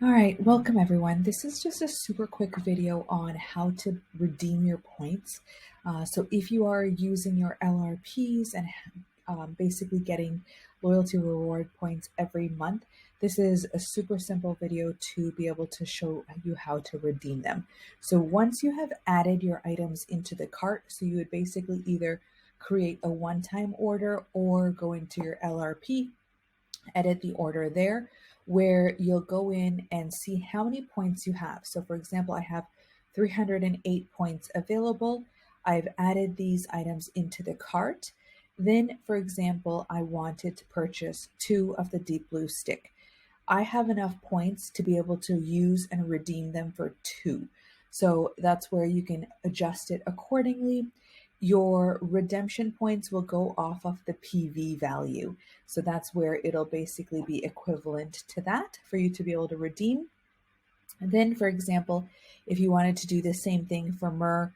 All right, welcome everyone. This is just a super quick video on how to redeem your points. So if you are using your LRPs and basically getting loyalty reward points every month, this is a super simple video to be able to show you how to redeem them. So once you have added your items into the cart, so you would basically either create a one-time order or go into your LRP, edit the order there, where you'll go in and see how many points you have. So for example, I have 308 points available. I've added these items into the cart. Then, for example, I wanted to purchase 2 of the deep blue stick. I have enough points to be able to use and redeem them for 2. So that's where you can adjust it accordingly. Your redemption points will go off of the PV value. So that's where it'll basically be equivalent to that for you to be able to redeem. And then, for example, if you wanted to do the same thing for Myrrh,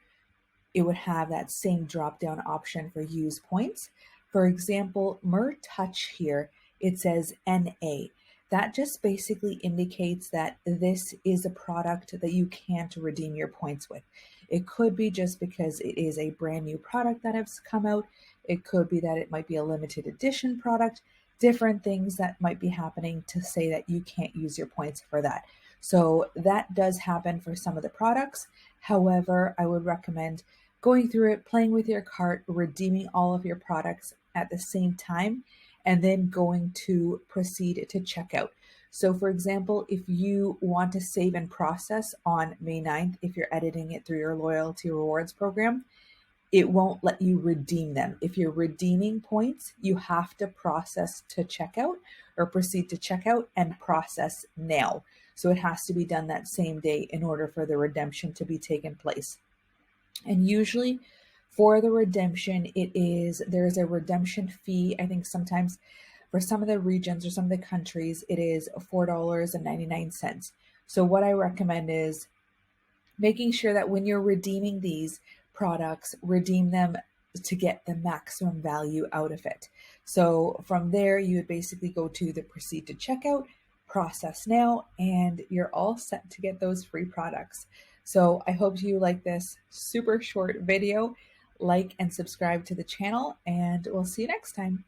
it would have that same drop down option for use points. For example, Myrrh Touch here, it says NA. That just basically indicates that this is a product that you can't redeem your points with. It could be just because it is a brand new product that has come out. It could be that it might be a limited edition product, different things that might be happening to say that you can't use your points for that. So that does happen for some of the products. However, I would recommend going through it, playing with your cart, redeeming all of your products at the same time, and then going to proceed to checkout. So for example, if you want to save and process on May 9th, if you're editing it through your loyalty rewards program, it won't let you redeem them. If you're redeeming points, you have to process to checkout or proceed to checkout and process now. So it has to be done that same day in order for the redemption to be taken place. And usually for the redemption, there's a redemption fee. I think sometimes for some of the regions or some of the countries, it is $4.99. So what I recommend is making sure that when you're redeeming these products, redeem them to get the maximum value out of it. So from there, you would basically go to the proceed to checkout, process now, and you're all set to get those free products. So I hope you like this super short video. Like and subscribe to the channel, and we'll see you next time.